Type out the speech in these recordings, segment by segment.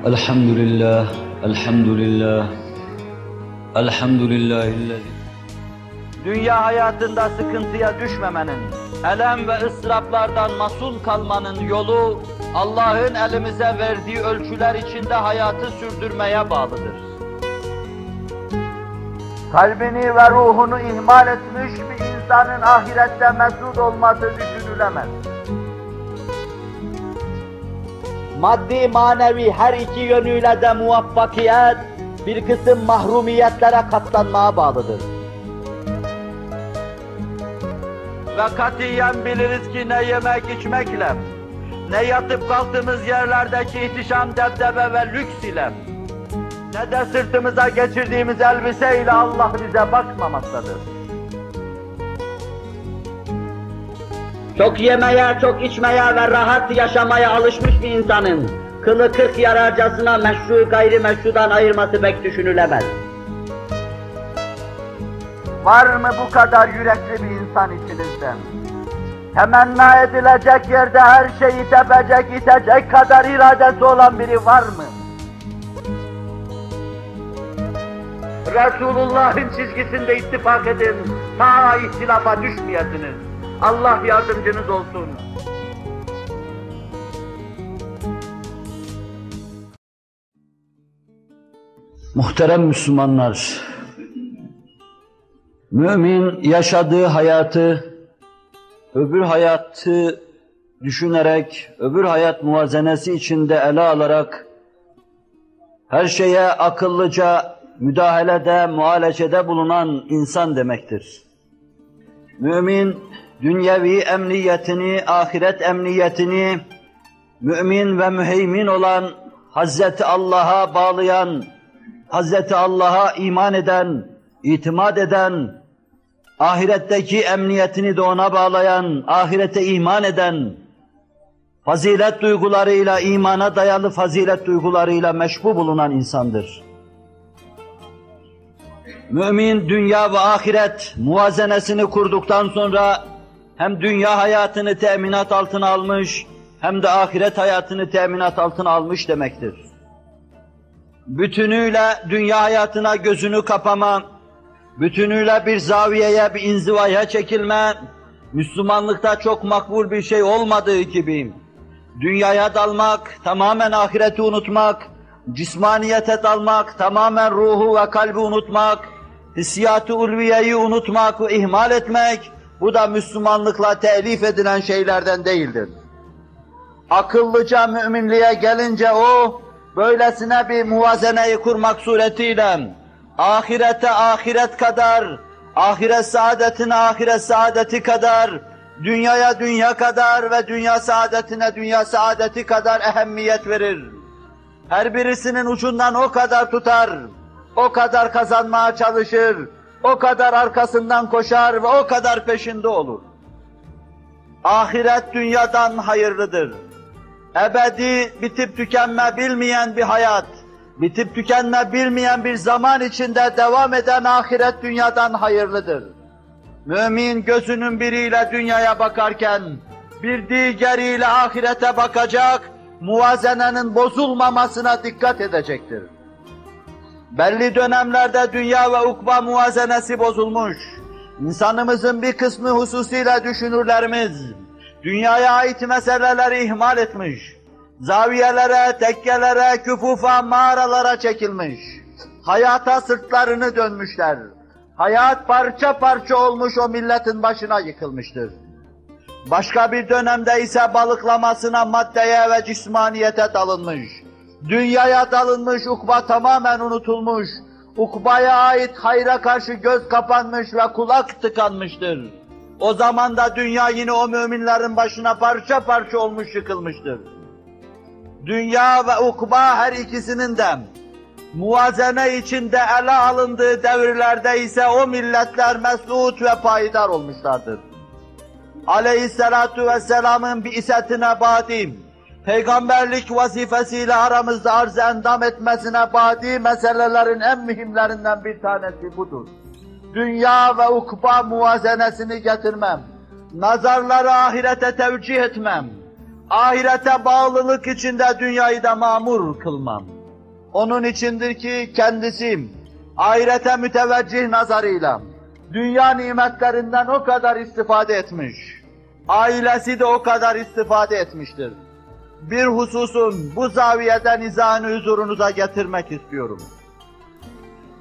Elhamdülillah, elhamdülillah, elhamdülillahillezî. Dünya hayatında sıkıntıya düşmemenin, elem ve ıstıraplardan masum kalmanın yolu, Allah'ın elimize verdiği ölçüler içinde hayatı sürdürmeye bağlıdır. Kalbini ve ruhunu ihmal etmiş bir insanın ahirette mesut olması düşünülemez. Maddi manevi her iki yönüyle de muvaffakiyet, bir kısım mahrumiyetlere katlanmaya bağlıdır. Ve katiyen biliriz ki ne yemek içmekle, ne yatıp kalktığımız yerlerdeki ihtişam, debdebe ve lüks ile, ne de sırtımıza geçirdiğimiz elbiseyle Allah bize bakmamaktadır. Çok yemeye, çok içmeye ve rahat yaşamaya alışmış bir insanın kılı kırk yararcasına meşru gayrimeşrudan ayırması pek düşünülemez. Var mı bu kadar yürekli bir insan içinizden? Temenna edilecek yerde her şeyi tepecek, itecek kadar iradesi olan biri var mı? Resulullah'ın çizgisinde ittifak edin, ta ihtilafa düşmeyesiniz. Allah yardımcınız olsun. Muhterem Müslümanlar, mümin yaşadığı hayatı, öbür hayatı düşünerek, öbür hayat muvazenesi içinde ele alarak, her şeye akıllıca müdahalede, muhalecede bulunan insan demektir. Mümin, dünyevi emniyetini, ahiret emniyetini, mümin ve müheymin olan, Hazreti Allah'a bağlayan, Hazreti Allah'a iman eden, itimat eden, ahiretteki emniyetini de ona bağlayan, ahirete iman eden, fazilet duygularıyla, imana dayalı fazilet duygularıyla meşbu bulunan insandır. Mümin, dünya ve ahiret muvazenesini kurduktan sonra, hem dünya hayatını teminat altına almış, hem de ahiret hayatını teminat altına almış demektir. Bütünüyle dünya hayatına gözünü kapama, bütünüyle bir zaviyeye, bir inzivaya çekilme, Müslümanlıkta çok makbul bir şey olmadığı gibi, dünyaya dalmak, tamamen ahireti unutmak, cismaniyete dalmak, tamamen ruhu ve kalbi unutmak, hissiyat-ı ulviyeyi unutmak ve ihmal etmek, bu da Müslümanlıkla telif edilen şeylerden değildir. Akıllıca müminliğe gelince o, böylesine bir muvazeneyi kurmak suretiyle, ahirete ahiret kadar, ahiret saadetine ahiret saadeti kadar, dünyaya dünya kadar ve dünya saadetine dünya saadeti kadar ehemmiyet verir. Her birisinin ucundan o kadar tutar, o kadar kazanmaya çalışır, o kadar arkasından koşar ve o kadar peşinde olur. Ahiret dünyadan hayırlıdır. Ebedi, bitip tükenme bilmeyen bir hayat, bitip tükenme bilmeyen bir zaman içinde devam eden ahiret dünyadan hayırlıdır. Mümin gözünün biriyle dünyaya bakarken, bir diğeriyle ahirete bakacak, muvazenenin bozulmamasına dikkat edecektir. Belli dönemlerde dünya ve ukba muvazenesi bozulmuş. İnsanımızın bir kısmı hususiyle düşünürlerimiz, dünyaya ait meseleleri ihmal etmiş, zaviyelere, tekkelere, küfufa, mağaralara çekilmiş, hayata sırtlarını dönmüşler. Hayat parça parça olmuş, o milletin başına yıkılmıştır. Başka bir dönemde ise balıklamasına, maddeye ve cismaniyete dalınmış. Dünyaya dalınmış, ukba tamamen unutulmuş. Ukbaya ait hayra karşı göz kapanmış ve kulak tıkanmıştır. O zaman da dünya yine o müminlerin başına parça parça olmuş, yıkılmıştır. Dünya ve ukba her ikisinin de muvazene içinde ele alındığı devirlerde ise o milletler mesut ve payidar olmuşlardır. Aleyhissalatu vesselamın bi'setine badim, peygamberlik vazifesiyle aramızda arz-ı endam etmesine badi meselelerin en mühimlerinden bir tanesi budur. Dünya ve ukba muvazenesini getirmem, nazarları ahirete tevcih etmem, ahirete bağlılık içinde dünyayı da mamur kılmam. Onun içindir ki kendisim, ahirete müteveccih nazarıyla, dünya nimetlerinden o kadar istifade etmiş, ailesi de o kadar istifade etmiştir. Bir hususun bu zaviyeden izahını huzurunuza getirmek istiyorum.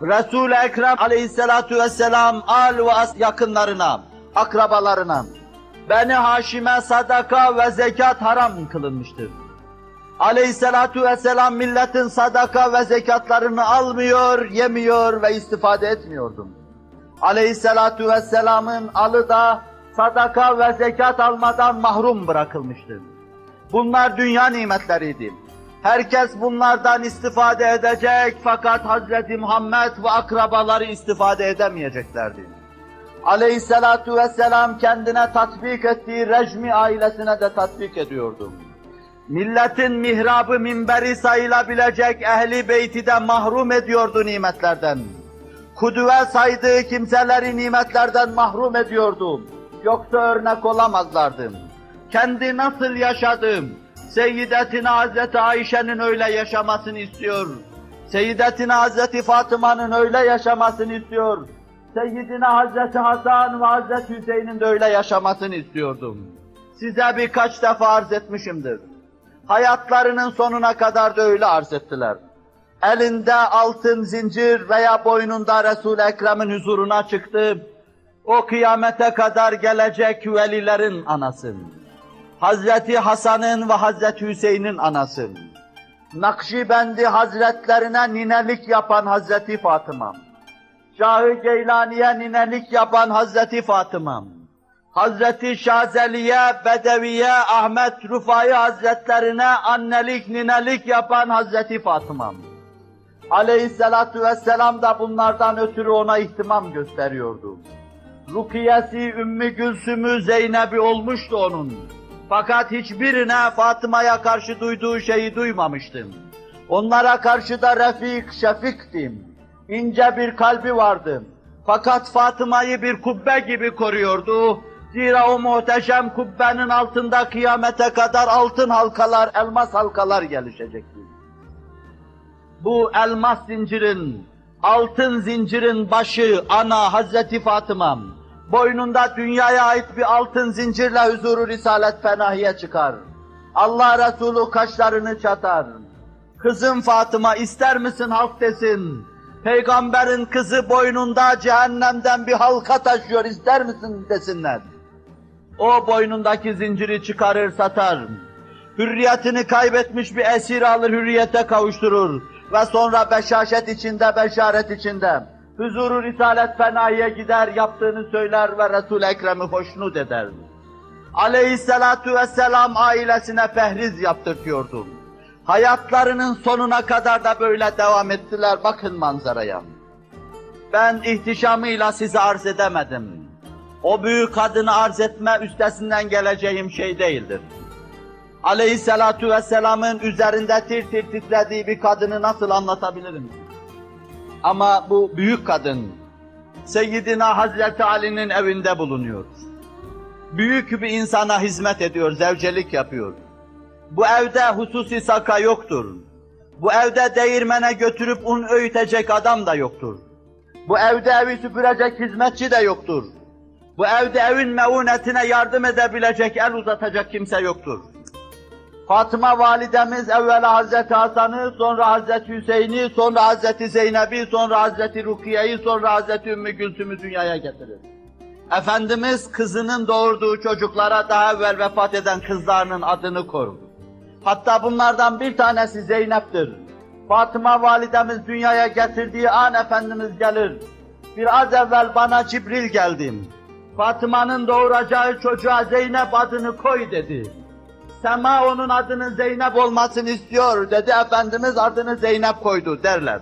Resul-i Ekrem aleyhissalatu vesselam al ve yakınlarına, akrabalarına, Beni Haşim'e sadaka ve zekat haram kılınmıştır. Aleyhissalatu vesselam milletin sadaka ve zekatlarını almıyor, yemiyor ve istifade etmiyordum. Aleyhissalatu vesselamın alı da sadaka ve zekat almadan mahrum bırakılmıştır. Bunlar dünya nimetleriydi. Herkes bunlardan istifade edecek fakat Hazreti Muhammed ve akrabaları istifade edemeyeceklerdi. Aleyhissalatu vesselam kendine tatbik ettiği rejmi ailesine de tatbik ediyordu. Milletin mihrabı minberi sayılabilecek ehli beyti de mahrum ediyordu nimetlerden. Kudüve saydığı kimseleri nimetlerden mahrum ediyordu. Yoksa örnek olamazlardı. Kendi nasıl yaşadım? Seyyidetina Hazreti Ayşe'nin öyle yaşamasını istiyor. Seyyidetina Hazreti Fatıma'nın öyle yaşamasını istiyor. Seyyidina Hazreti Hasan ve Hazreti Hüseyin'in de öyle yaşamasını istiyordum. Size birkaç defa arz etmişimdir. Hayatlarının sonuna kadar da öyle arz ettiler. Elinde altın zincir veya boynunda Resul-i Ekrem'in huzuruna çıktı. O kıyamete kadar gelecek velilerin anası. Hazreti Hasan'ın ve Hazreti Hüseyin'in anası. Nakşibendi Hazretlerine ninelik yapan Hazreti Fatıma. Şah-ı Geylani'ye ninelik yapan Hazreti Fatıma. Hazreti Şazeli'ye, Bedevi'ye, Ahmet Rufai Hazretlerine annelik, ninelik yapan Hazreti Fatıma. Aleyhissalatu vesselam da bunlardan ötürü ona ihtimam gösteriyordu. Rukiyesi, Ümmü Gülsüm'ü, Zeynep'i olmuştu onun. Fakat hiçbirine Fatıma'ya karşı duyduğu şeyi duymamıştım. Onlara karşı da refik, şefiktim. İnce bir kalbi vardı. Fakat Fatıma'yı bir kubbe gibi koruyordu. Zira o muhteşem kubbenin altında kıyamete kadar altın halkalar, elmas halkalar gelişecekti. Bu elmas zincirin, altın zincirin başı, ana Hazreti Fatıma, boynunda dünyaya ait bir altın zincirle huzuru Risalet Fenahi'ye çıkar. Allah Resulü kaşlarını çatar. Kızım Fatıma ister misin halk desin? Peygamberin kızı boynunda cehennemden bir halka taşıyor, ister misin desinler. O boynundaki zinciri çıkarır satar. Hürriyetini kaybetmiş bir esir alır, hürriyete kavuşturur. Ve sonra beşaşet içinde, beşaret içinde huzuru Risalet Fenahi'ye gider, yaptığını söyler ve Resul-i Ekrem'i hoşnut eder. Aleyhissalatu vesselam ailesine pehriz yaptırtıyordu. Hayatlarının sonuna kadar da böyle devam ettiler. Bakın manzaraya. Ben ihtişamıyla size arz edemedim. O büyük kadını arz etme üstesinden geleceğim şey değildir. Aleyhissalatu vesselamın üzerinde tir tir titrediği bir kadını nasıl anlatabilirim? Ama bu büyük kadın, Seyyidina Hazreti Ali'nin evinde bulunuyor. Büyük bir insana hizmet ediyor, zevcelik yapıyor. Bu evde hususi saka yoktur. Bu evde değirmene götürüp un öğütecek adam da yoktur. Bu evde evi süpürecek hizmetçi de yoktur. Bu evde evin meunetine yardım edebilecek, el uzatacak kimse yoktur. Fatıma validemiz evvela Hazreti Hasan'ı, sonra Hazreti Hüseyin'i, sonra Hazreti Zeynep'i, sonra Hazreti Rukiye'yi, sonra Hazreti Ümmü Gülsüm'ü dünyaya getirir. Efendimiz kızının doğurduğu çocuklara daha evvel vefat eden kızlarının adını korur. Hatta bunlardan bir tanesi Zeynep'tir. Fatıma validemiz dünyaya getirdiği an Efendimiz gelir. Biraz evvel bana Cibril geldi. Fatıma'nın doğuracağı çocuğa Zeynep adını koy dedi. Sema onun adının Zeynep olmasını istiyor dedi. Efendimiz adını Zeynep koydu derler.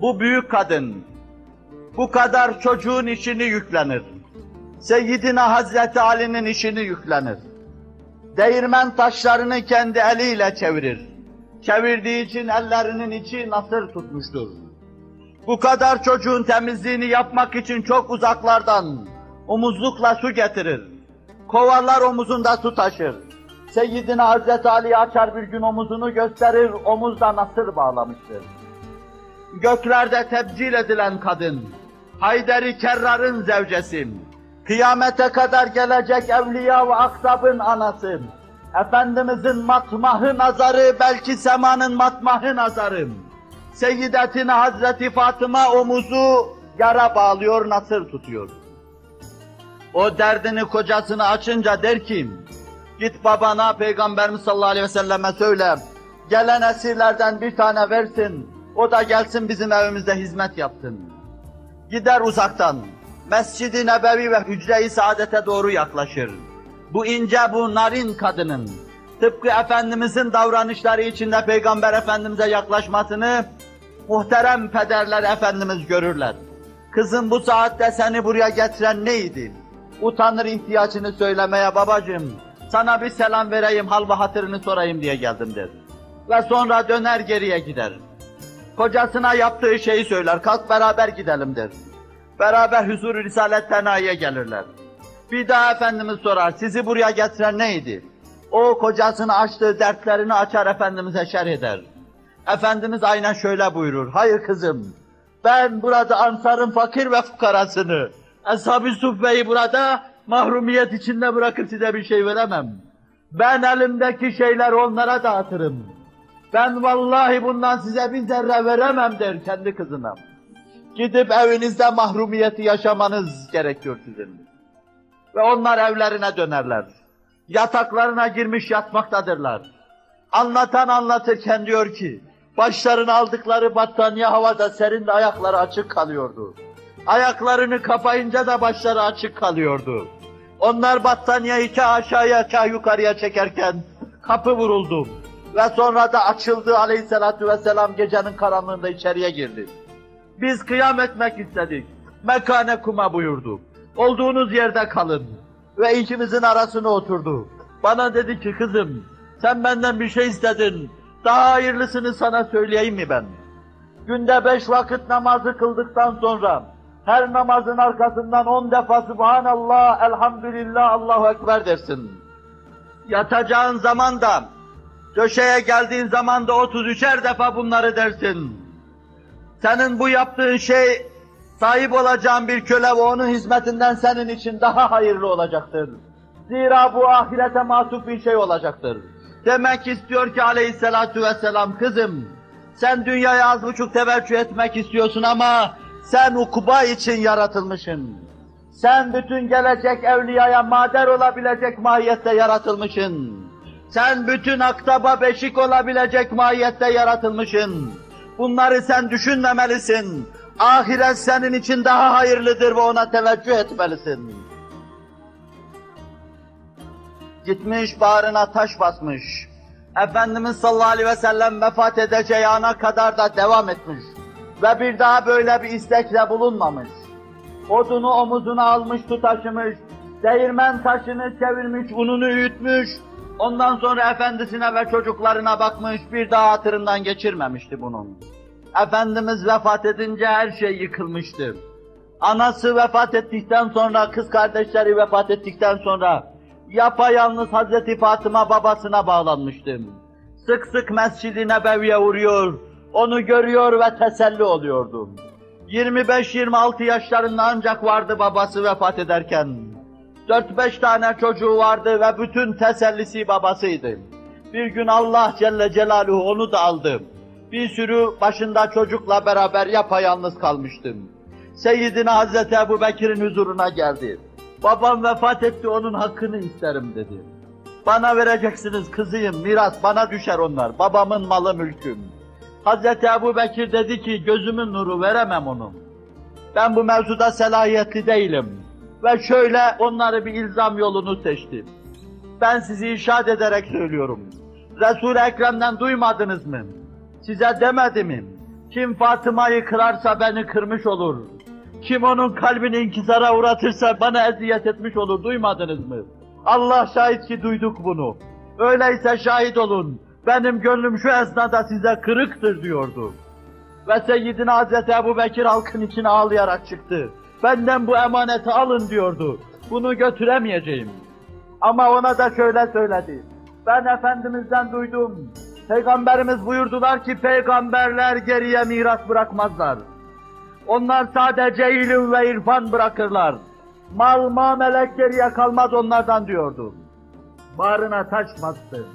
Bu büyük kadın bu kadar çocuğun işini yüklenir. Seyyidina Hazreti Ali'nin işini yüklenir. Değirmen taşlarını kendi eliyle çevirir. Çevirdiği için ellerinin içi nasır tutmuştur. Bu kadar çocuğun temizliğini yapmak için çok uzaklardan omuzlukla su getirir. Kovarlar omuzunda su taşır. Seyyidina Hazreti Ali açar bir gün omuzunu gösterir, omuzda nasır bağlamıştır. Göklerde tebcil edilen kadın, Haydar-ı Kerrar'ın zevcesim, kıyamete kadar gelecek evliya ve aksabın anasım, Efendimizin matmahı nazarı, belki semanın matmahı nazarım. Seyyidetina Hazreti Fatıma omuzu yara bağlıyor, nasır tutuyor. O derdini kocasına açınca der ki, git babana Peygamberimiz sallallahu aleyhi ve selleme söyle, gelen esirlerden bir tane versin, o da gelsin bizim evimizde hizmet yapsın. Gider uzaktan, Mescid-i Nebevi ve Hücre-i Saadet'e doğru yaklaşır. Bu ince, bu narin kadının, tıpkı Efendimizin davranışları içinde Peygamber Efendimiz'e yaklaşmasını, muhterem pederler Efendimiz görürler. Kızım bu saatte seni buraya getiren neydi? Utanır ihtiyacını söylemeye, babacığım, sana bir selam vereyim, hal ve hatırını sorayım diye geldim der. Ve sonra döner geriye gider. Kocasına yaptığı şeyi söyler, kalk beraber gidelim der. Beraber huzur-u risalet tenayiye gelirler. Bir daha Efendimiz sorar, sizi buraya getiren neydi? O kocasını açtığı dertlerini açar Efendimiz'e şerh eder. Efendimiz aynen şöyle buyurur, hayır kızım, ben burada Ansar'ın fakir ve fukarasını, Ashab-ı Suffe'yi burada mahrumiyet içinde bırakıp size bir şey veremem. Ben elimdeki şeyleri onlara dağıtırım. Ben vallahi bundan size bir zerre veremem der kendi kızına. Gidip evinizde mahrumiyeti yaşamanız gerekiyor sizin. Ve onlar evlerine dönerler. Yataklarına girmiş yatmaktadırlar. Anlatan anlatırken diyor ki, başlarını aldıkları battaniye havada serindi, ayakları açık kalıyordu. Ayaklarını kapayınca da başları açık kalıyordu. Onlar battaniyeyi kah aşağıya kah yukarıya çekerken kapı vuruldu. Ve sonra da açıldı, aleyhissalatu vesselam gecenin karanlığında içeriye girdi. Biz kıyam etmek istedik. Mekane kuma buyurdu. Olduğunuz yerde kalın. Ve ikimizin arasına oturdu. Bana dedi ki, kızım sen benden bir şey istedin. Daha hayırlısını sana söyleyeyim mi ben? Günde 5 vakit namazı kıldıktan sonra her namazın arkasından 10 defa Subhanallah, Elhamdülillah, Allahu Ekber dersin. Yatacağın zaman da, döşeye geldiğin zaman da 33'er defa bunları dersin. Senin bu yaptığın şey, sahip olacağın bir köle ve onun hizmetinden senin için daha hayırlı olacaktır. Zira bu ahirete mahsup bir şey olacaktır. Demek istiyor ki aleyhissalatu vesselam, kızım, sen dünyaya az buçuk teveccüh etmek istiyorsun ama sen ukuba için yaratılmışsın. Sen bütün gelecek evliyaya mader olabilecek mahiyette yaratılmışsın. Sen bütün aktaba beşik olabilecek mahiyette yaratılmışsın. Bunları sen düşünmemelisin. Ahiret senin için daha hayırlıdır ve ona teveccüh etmelisin. Gitmiş bağrına taş basmış. Efendimiz sallallahu aleyhi ve sellem vefat edeceği ana kadar da devam etmiş. Ve bir daha böyle bir istekle bulunmamış. Odunu omuzuna almış, taşımış, değirmen taşını çevirmiş, ununu öğütmüş, ondan sonra efendisine ve çocuklarına bakmış, bir daha hatırından geçirmemişti bunun. Efendimiz vefat edince her şey yıkılmıştı. Anası vefat ettikten sonra, kız kardeşleri vefat ettikten sonra, yapayalnız Hazreti Fatıma babasına bağlanmıştı. Sık sık Mescid-i Nebevi'ye uğruyor, onu görüyor ve teselli oluyordu. 25-26 yaşlarında ancak vardı babası vefat ederken. 4-5 tane çocuğu vardı ve bütün tesellisi babasıydı. Bir gün Allah Celle Celaluhu onu da aldı. Bir sürü başında çocukla beraber yapayalnız kalmıştım. Seyyidina Hazreti Ebu Bekir'in huzuruna geldi. Babam vefat etti, onun hakkını isterim dedi. Bana vereceksiniz kızıyım, miras bana düşer onlar, babamın malı mülküm. Hazreti Ebu Bekir dedi ki, gözümün nuru, veremem onu. Ben bu mevzuda selahiyetli değilim. Ve şöyle onları bir ilzam yolunu seçtim. Ben sizi irşad ederek söylüyorum. Resul-i Ekrem'den duymadınız mı? Size demedi mi? Kim Fatıma'yı kırarsa beni kırmış olur. Kim onun kalbini inkisara uğratırsa bana eziyet etmiş olur, duymadınız mı? Allah şahit ki duyduk bunu. Öyleyse şahit olun, benim gönlüm şu esnada size kırıktır diyordu. Ve Seyyidina Hazreti Ebu Bekir halkın içine ağlayarak çıktı. Benden bu emaneti alın diyordu. Bunu götüremeyeceğim. Ama ona da şöyle söyledi. Ben Efendimiz'den duydum. Peygamberimiz buyurdular ki peygamberler geriye miras bırakmazlar. Onlar sadece ilim ve irfan bırakırlar. Mal, melek geriye kalmaz onlardan diyordu. Bağrına taş bastı.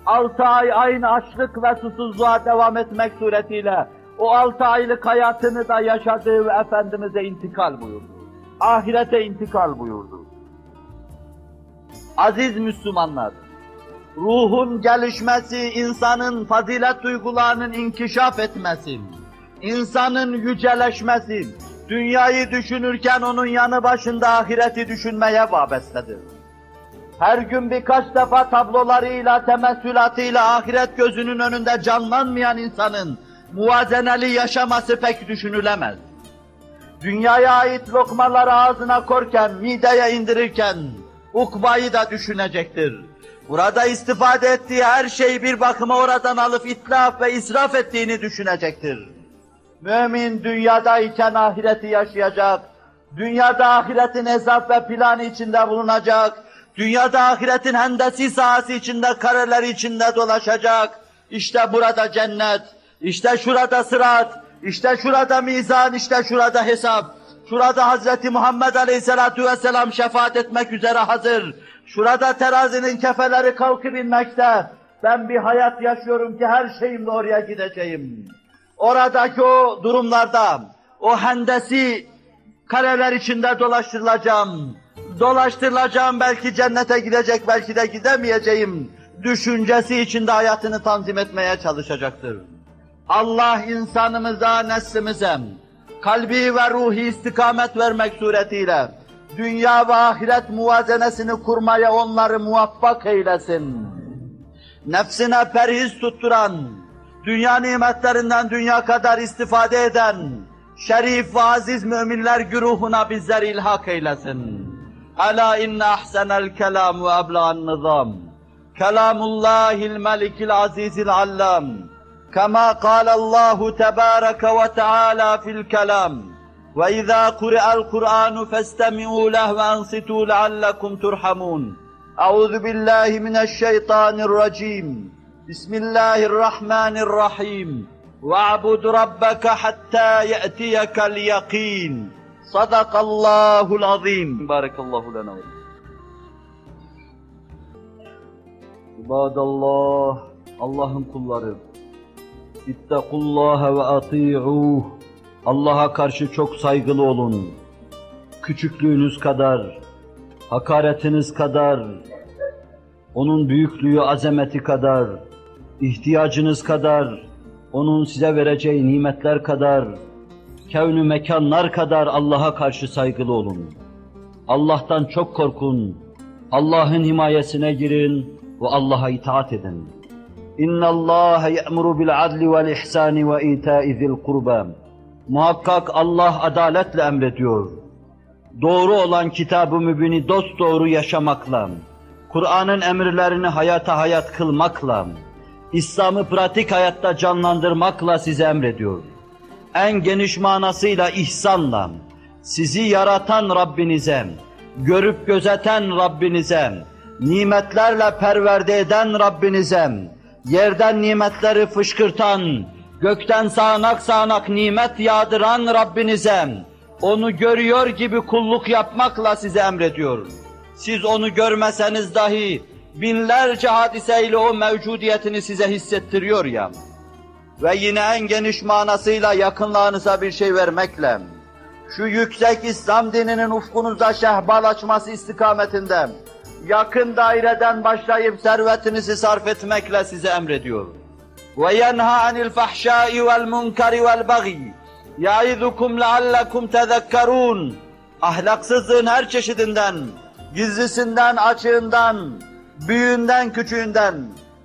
6 ay aynı açlık ve susuzluğa devam etmek suretiyle o 6 aylık hayatını da yaşadığı ve Efendimiz'e intikal buyurdu. Ahirete intikal buyurdu. Aziz Müslümanlar, ruhun gelişmesi, insanın fazilet duygularının inkişaf etmesi, insanın yüceleşmesi, dünyayı düşünürken onun yanı başında ahireti düşünmeye vabestedir. Her gün birkaç defa tablolarıyla, temessülatıyla ahiret gözünün önünde canlanmayan insanın muvazeneli yaşaması pek düşünülemez. Dünyaya ait lokmaları ağzına korken, mideye indirirken ukbayı da düşünecektir. Burada istifade ettiği her şeyi bir bakıma oradan alıp itlaf ve israf ettiğini düşünecektir. Mümin dünyadayken ahireti yaşayacak, dünyada ahiretin hesap ve planı içinde bulunacak, dünyada ahiretin hendesi sahası içinde, kareleri içinde dolaşacak. İşte burada cennet, işte şurada sırat, işte şurada mizan, işte şurada hesap. Şurada Hz. Muhammed Aleyhisselatü Vesselam şefaat etmek üzere hazır. Şurada terazinin kefeleri kalkıp inmekte. Ben bir hayat yaşıyorum ki her şeyimle oraya gideceğim. Oradaki o durumlarda, o hendesi kareler içinde dolaştırılacağım. Dolaştırılacağım, belki cennete gidecek, belki de gidemeyeceğim. Düşüncesi içinde hayatını tanzim etmeye çalışacaktır. Allah insanımıza, neslimize, kalbi ve ruhi istikamet vermek suretiyle dünya ve ahiret muvazenesini kurmaya onları muvaffak eylesin. Nefsine perhiz tutturan, dünya nimetlerinden dünya kadar istifade eden şerif ve aziz müminler güruhuna bizleri ilhak eylesin. Ala inne ahsenel kelam ve ebla'n nizam. Kelamullahil melikil azizil allam. كما قال الله تبارك وتعالى في الكلام وإذا قرئ القرآن فاستمعوا له وأنصتوا لعلكم ترحمون أعوذ بالله من الشيطان الرجيم بسم الله الرحمن الرحيم واعبد ربك حتى يأتيك اليقين صدق الله العظيم بارك الله لنا عباد الله Allah'ın kulları İttakullaha ve ati'uh. Allah'a karşı çok saygılı olun. Küçüklüğünüz kadar, hakaretiniz kadar, onun büyüklüğü, azameti kadar, ihtiyacınız kadar, onun size vereceği nimetler kadar, kevn-ü mekanlar kadar Allah'a karşı saygılı olun. Allah'tan çok korkun, Allah'ın himayesine girin ve Allah'a itaat edin. İnna Allah ya'muru bil adli vel ihsani ve ita'i zil kurba. Muhakkak Allah adaletle emrediyor. Doğru olan kitab-ı mübini dosdoğru yaşamakla, Kur'an'ın emirlerini hayata hayat kılmakla, İslam'ı pratik hayatta canlandırmakla size emrediyor. En geniş manasıyla ihsanla, sizi yaratan Rabbinize, görüp gözeten Rabbinize, nimetlerle perverde eden Rabbinize, yerden nimetleri fışkırtan, gökten sağanak sağanak nimet yağdıran Rabbinize, onu görüyor gibi kulluk yapmakla size emrediyor. Siz onu görmeseniz dahi binlerce hadiseyle o mevcudiyetini size hissettiriyor ya. Ve yine en geniş manasıyla yakınlarınıza bir şey vermekle, şu yüksek İslam dininin ufkunuzda şehbal açması istikametinde, yakın daireden başlayıp servetinizi sarf etmekle size emrediyor. وَيَنْهَا عَنِ الْفَحْشَاءِ وَالْمُنْكَرِ وَالْبَغِيِ يَعِذُكُمْ لَعَلَّكُمْ تَذَكَّرُونَ. Ahlaksızlığın her çeşidinden, gizlisinden, açığından, büyüğünden, küçüğünden,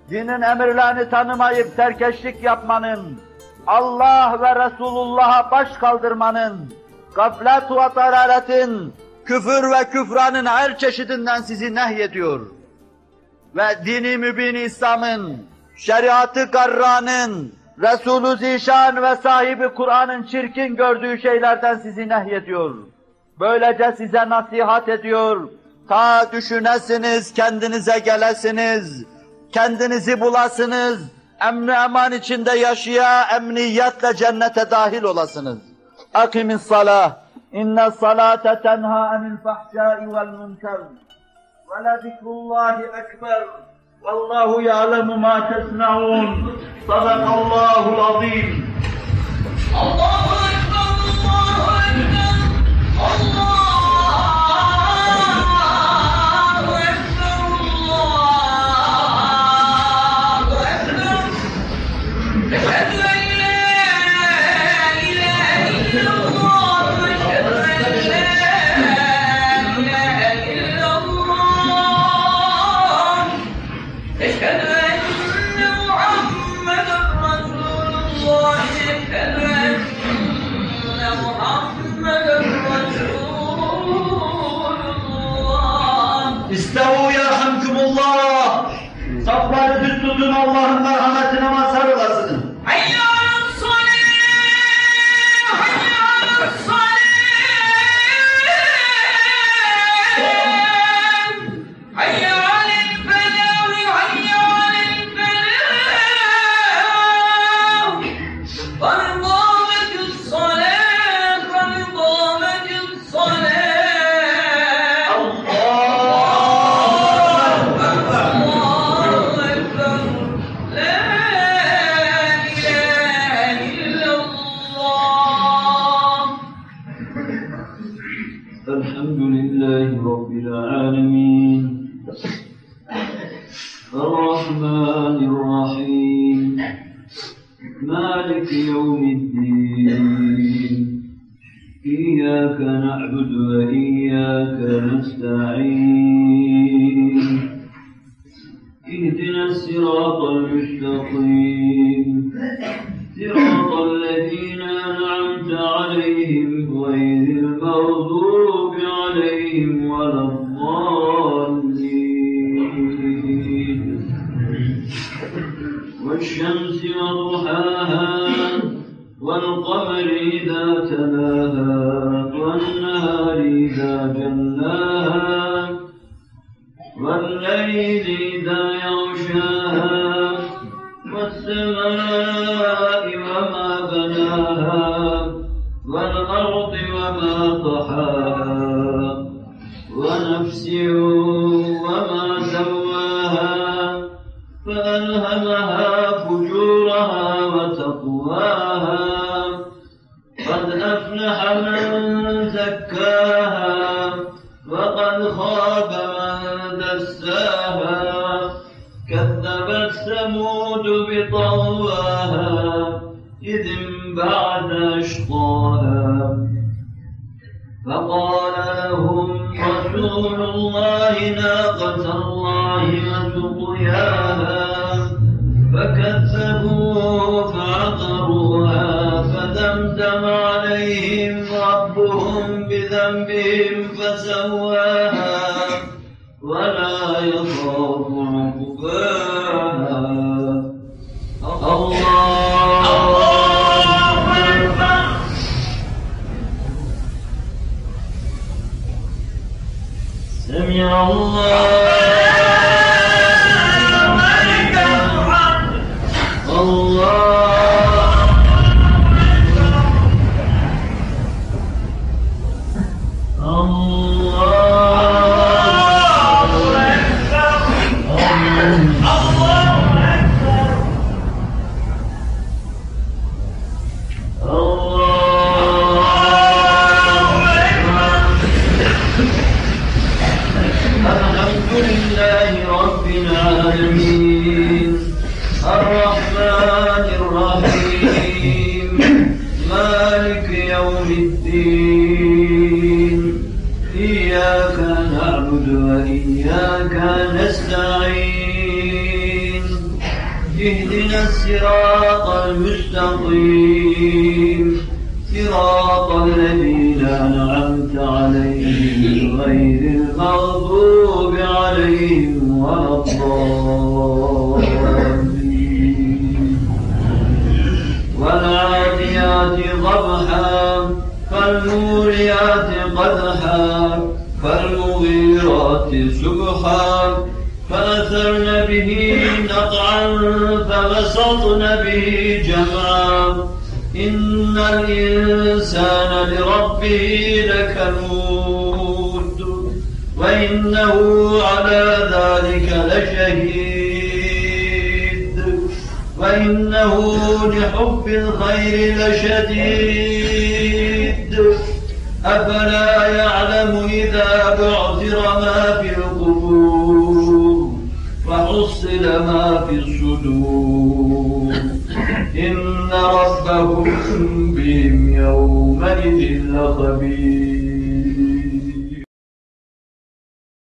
dinin emirlerini tanımayıp terkeşlik yapmanın, Allah ve Resulullah'a baş kaldırmanın, gaflet ve daraletin, küfür ve küfranın her çeşidinden sizi nehyediyor. Ve dini mübin İslam'ın, şeriatı garranın, Resulü Zişan ve sahibi Kur'an'ın çirkin gördüğü şeylerden sizi nehyediyor. Böylece size nasihat ediyor, Ta düşünesiniz, kendinize gelesiniz, kendinizi bulasınız, emni eman içinde yaşaya, emniyetle cennete dahil olasınız. Akimis salah, inne salate tenha anil fahşai vel münker, ve le zikrullahi ekber, vallahu ya'lemu ma tesna'un, sadakallahul azim. Allahu Ekber, Allahu Ekber, Allahu Ekber, Allahu Ekber. Eşhedü en la ilahe illallah ve eşhedü en la ilahe illallah. Eşhedü enne Muhammeden Resulullah. Eşhedü enne Muhammeden Resulullah. İstevu yerhamkumullah. Safları düz tutun, Allah'ın merhametine mazhar olasınız. Hayya alas-salah, hayya alas-salah, hayya alel-felah, hayya alel-felah. Qad qâmetis-salah, qad qâmetis-salah. Allahu Ekber, Allahu Ekber. La ilahe illallah. الحمد لله رب العالمين الرحمن الرحيم مالك يوم الدين إياك نعبد وإياك نستعين اهدنا الصراط المستقيم صراط الذين أنعمت عليهم غير المغضوب عليهم ولا الضالين والشمس وضحاها والقمر إذا تلاها والنهار إذا جلاها والليل إذا يغشاها والسماء وما بناها والأرض وما طحاها ونفس وما سواها فألهمها فجورها وتقواها قد أفلح من زكاها وقد خاب من دساها كذبت ثمود بطغواها إذ انبعث أشقاها فقال لهم رسول الله ناقة الله وسقياها فكذبوه فعقروها فدمدم عليهم ربهم بذنبهم فسواها ولا يخاف عقباها الله أكبر. سمع الله الرحمن الرحيم مالك يوم الدين إياك نعبد وإياك نستعين اهدنا الصراط المستقيم صراط الذين أنعمت عليهم غير المغضوب عليهم ولا الضالين والعاديات ضبحا فالموريات قدحا فالمغيرات فالفارقات سبحا فأثرن به نقعا فبسطن به جمعا إن الإنسان لربه لكنود وإنه على ذلك لشهيد وإنه لحب الخير لشديد أفلا يعلم إذا بعثر ما في القبور وحصل ما في الصدور إن ربهم بهم يومئذ لخبير